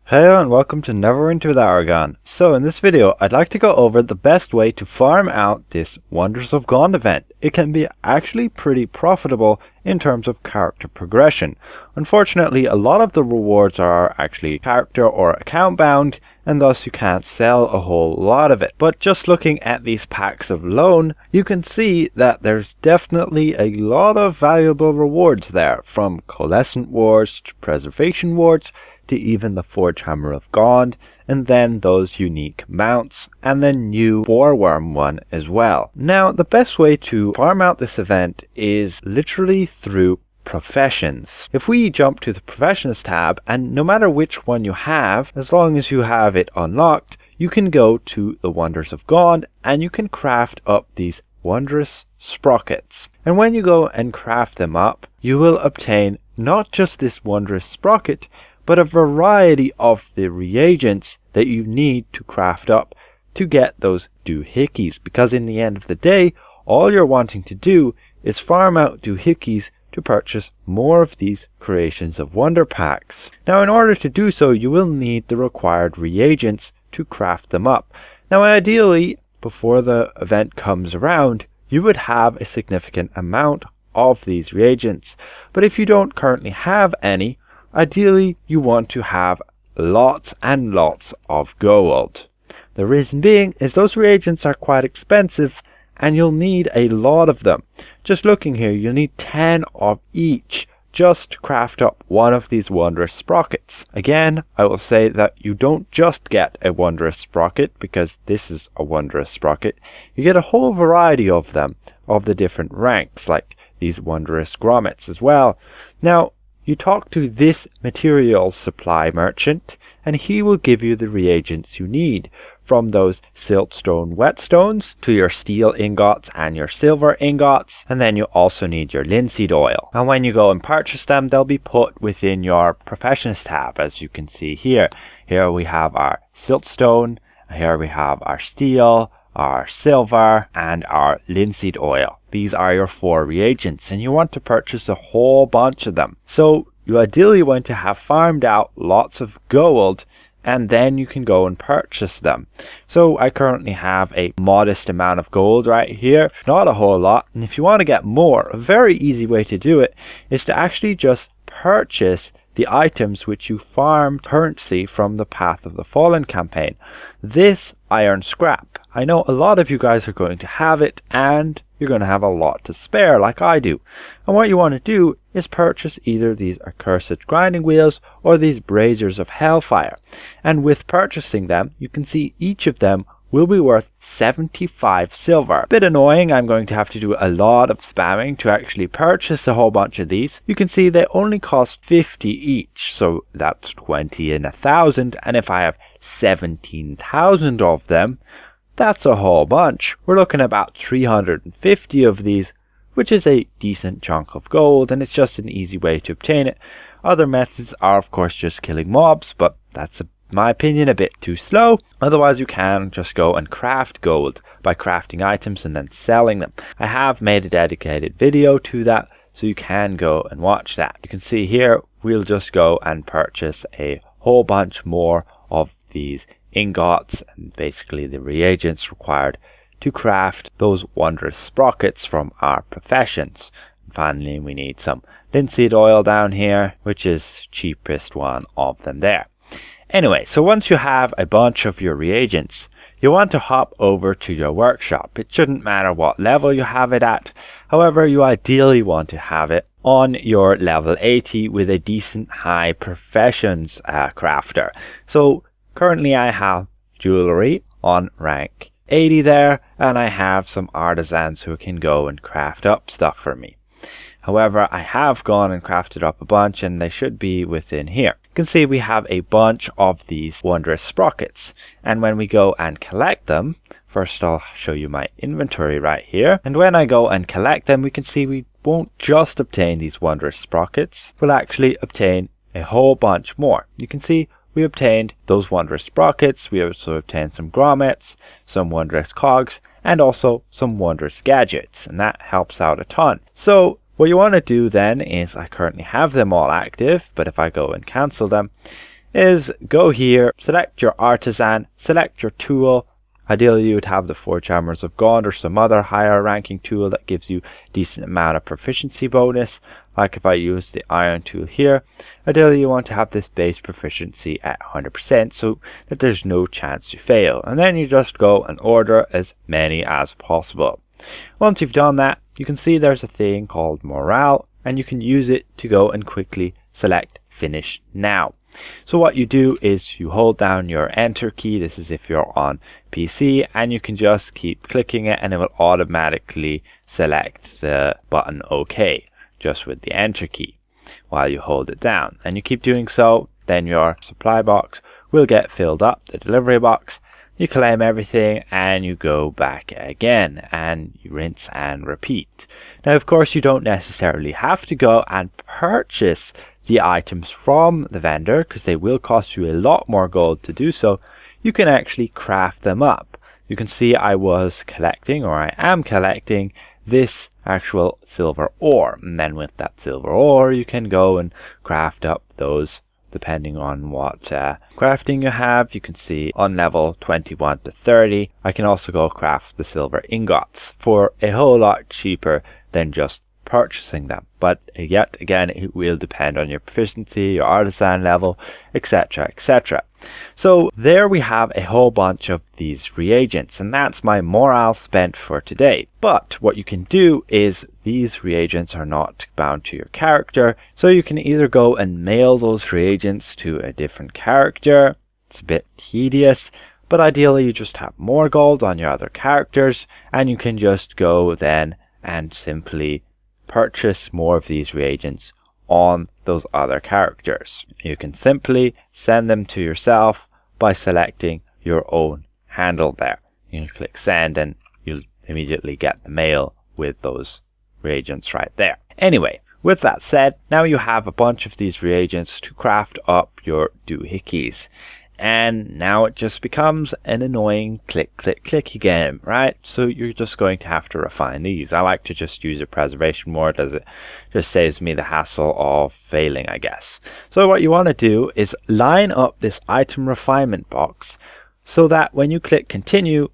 Hello and welcome to Neverwinter with Aragon. So in this video I'd like to go over the best way to farm out this Wonders of GOND event. It can be actually pretty profitable in terms of character progression. Unfortunately, a lot of the rewards are actually character or account bound, and thus you can't sell a whole lot of it. But just looking at these packs alone, you can see that there's definitely a lot of valuable rewards there, from coalescent wards to preservation wards to even the Forge Hammer of GOND, and then those unique mounts, and the new Boarworm one as well. Now, the best way to farm out this event is literally through professions. If we jump to the professions tab, and no matter which one you have, as long as you have it unlocked, you can go to the Wonders of GOND and you can craft up these wondrous sprockets. And when you go and craft them up, you will obtain not just this wondrous sprocket, but a variety of the reagents that you need to craft up to get those Doohickeys, because in the end of the day, all you're wanting to do is farm out Doohickeys to purchase more of these Creations of Wonder packs. Now, in order to do so, you will need the required reagents to craft them up. Now, ideally, before the event comes around, you would have a significant amount of these reagents. But if you don't currently have any, ideally, you want to have lots and lots of gold. The reason being is those reagents are quite expensive and you'll need a lot of them. Just looking here, you'll need 10 of each just to craft up one of these wondrous sprockets. Again, I will say that you don't just get a wondrous sprocket because this is a wondrous sprocket. You get a whole variety of them, of the different ranks, like these wondrous grommets as well. Now, you talk to this materials supply merchant and he will give you the reagents you need, from those siltstone whetstones to your steel ingots and your silver ingots, and then you also need your linseed oil. And when you go and purchase them, they'll be put within your professions tab, as you can see here. Here we have our siltstone, here we have our steel, our silver, and our linseed oil. These are your 4 reagents, and you want to purchase a whole bunch of them. So you ideally want to have farmed out lots of gold, and then you can go and purchase them. So I currently have a modest amount of gold right here, not a whole lot. And if you want to get more, a very easy way to do it is to actually just purchase the items which you farmed currency from the Path of the Fallen campaign. This iron scrap, I know a lot of you guys are going to have it, and you're going to have a lot to spare like I do. And what you want to do is purchase either these accursed grinding wheels or these braziers of hellfire. And with purchasing them, you can see each of them will be worth 75 silver. A bit annoying, I'm going to have to do a lot of spamming to actually purchase a whole bunch of these. You can see they only cost 50 each, so that's 20 in 1,000, and if I have 17,000 of them, that's a whole bunch. We're looking at about 350 of these, which is a decent chunk of gold, and it's just an easy way to obtain it. Other methods are of course just killing mobs, but that's my opinion, a bit too slow. Otherwise, you can just go and craft gold by crafting items and then selling them. I have made a dedicated video to that, so you can go and watch that. You can see here, we'll just go and purchase a whole bunch more of these ingots and basically the reagents required to craft those wondrous sprockets from our professions. And finally, we need some linseed oil down here, which is cheapest one of them there. Anyway, so once you have a bunch of your reagents, you want to hop over to your workshop. It shouldn't matter what level you have it at. However, you ideally want to have it on your level 80 with a decent high professions crafter. So currently I have jewelry on rank 80 there, and I have some artisans who can go and craft up stuff for me. However, I have gone and crafted up a bunch, and they should be within here. You can see we have a bunch of these wondrous sprockets, and when we go and collect them, first I'll show you my inventory right here, and when I go and collect them, we can see we won't just obtain these wondrous sprockets, we'll actually obtain a whole bunch more. You can see we obtained those wondrous sprockets, we also obtained some grommets, some wondrous cogs, and also some wondrous gadgets, and that helps out a ton. So what you want to do then is, I currently have them all active, but if I go and cancel them, is go here, select your artisan, select your tool. Ideally you would have the Forge Hammers of GOND or some other higher ranking tool that gives you a decent amount of proficiency bonus. Like if I use the iron tool here, ideally you want to have this base proficiency at 100% so that there's no chance you fail. And then you just go and order as many as possible. Once you've done that, you can see there's a thing called morale, and you can use it to go and quickly select finish now. So what you do is you hold down your enter key, this is if you're on PC, and you can just keep clicking it and it will automatically select the button OK just with the enter key while you hold it down. And you keep doing so, then your supply box will get filled up, the delivery box. You claim everything and you go back again and you rinse and repeat. Now of course you don't necessarily have to go and purchase the items from the vendor because they will cost you a lot more gold to do so. You can actually craft them up. You can see I was collecting, or I am collecting, this actual silver ore, and then with that silver ore you can go and craft up those depending on what crafting you have. You can see on level 21 to 30 I can also go craft the silver ingots for a whole lot cheaper than just purchasing them, but yet again it will depend on your proficiency, your artisan level, etc, etc. So there we have a whole bunch of these reagents, and that's my morale spent for today. But what you can do is these reagents are not bound to your character, so you can either go and mail those reagents to a different character. It's a bit tedious, but ideally you just have more gold on your other characters and you can just go then and simply purchase more of these reagents on those other characters. You can simply send them to yourself by selecting your own handle there. You can click send and you'll immediately get the mail with those reagents right there. Anyway, with that said, now you have a bunch of these reagents to craft up your doohickeys. And now it just becomes an annoying click, click, clicky game, right? So you're just going to have to refine these. I like to just use a preservation mode as it just saves me the hassle of failing, I guess. So what you want to do is line up this item refinement box so that when you click continue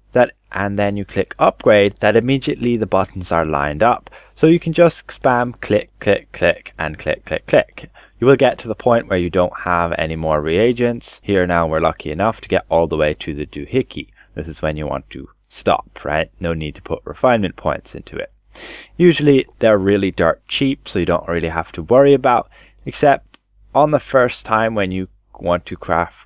and then you click upgrade, that immediately the buttons are lined up. So you can just spam click, click, click and click, click, click. You will get to the point where you don't have any more reagents. Here now we're lucky enough to get all the way to the doohickey. This is when you want to stop, right? No need to put refinement points into it. Usually they're really dirt cheap, so you don't really have to worry about, except on the first time when you want to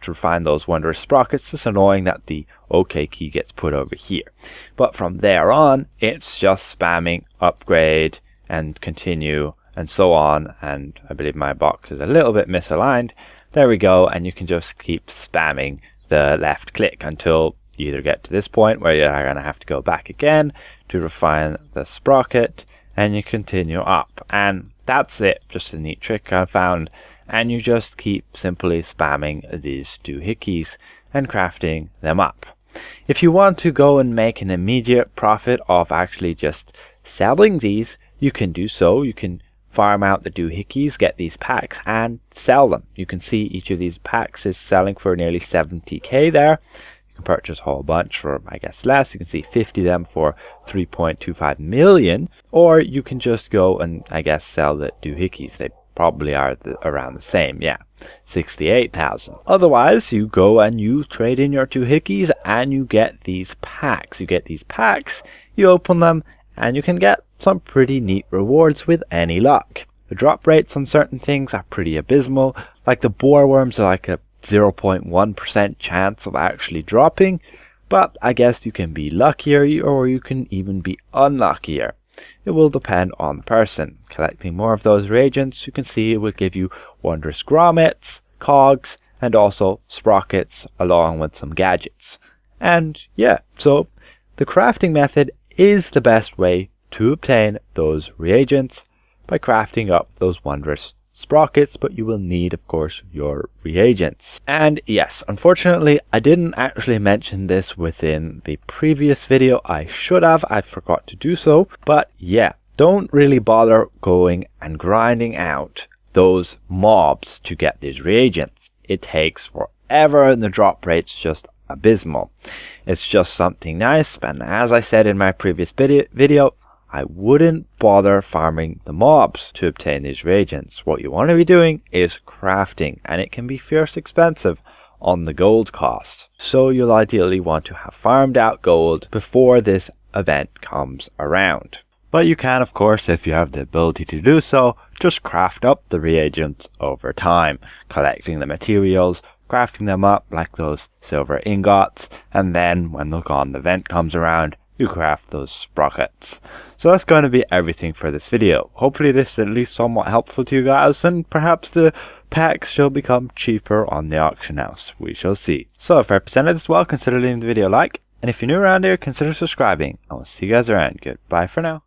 refine those wondrous sprockets, it's annoying that the OK key gets put over here. But from there on, it's just spamming upgrade and continue and so on, and I believe my box is a little bit misaligned. There we go, and you can just keep spamming the left click until you either get to this point where you're going to have to go back again to refine the sprocket, and you continue up. And that's it, just a neat trick I found, and you just keep simply spamming these doohickeys and crafting them up. If you want to go and make an immediate profit of actually just selling these, you can do so. You can farm out the doohickeys, get these packs and sell them. You can see each of these packs is selling for nearly 70k there. You can purchase a whole bunch for, I guess, less. You can see 50 of them for 3.25 million, or you can just go and, I guess, sell the doohickeys. They probably are around the same, yeah, 68,000. Otherwise, you go and you trade in your doohickeys and you get these packs. You get these packs, you open them, and you can get some pretty neat rewards with any luck. The drop rates on certain things are pretty abysmal, like the boar worms are like a 0.1% chance of actually dropping, but I guess you can be luckier or you can even be unluckier. It will depend on the person. Collecting more of those reagents, you can see it will give you wondrous grommets, cogs, and also sprockets along with some gadgets. And yeah, so the crafting method is the best way to obtain those reagents by crafting up those wondrous sprockets, but you will need, of course, your reagents. And yes, unfortunately, I didn't actually mention this within the previous video. I should have, I forgot to do so. But yeah, don't really bother going and grinding out those mobs to get these reagents. it takes forever and the drop rate's just abysmal. It's just something nice, and as I said in my previous video, I wouldn't bother farming the mobs to obtain these reagents. What you want to be doing is crafting, and it can be fierce expensive on the gold cost. So you'll ideally want to have farmed out gold before this event comes around. But you can, of course, if you have the ability to do so, just craft up the reagents over time, collecting the materials, crafting them up like those silver ingots, and then when the GOND event comes around, you craft those sprockets. So that's going to be everything for this video. Hopefully this is at least somewhat helpful to you guys, and perhaps the packs shall become cheaper on the auction house. We shall see. So if I represented this well, consider leaving the video a like, and if you're new around here, consider subscribing. I will see you guys around. Goodbye for now.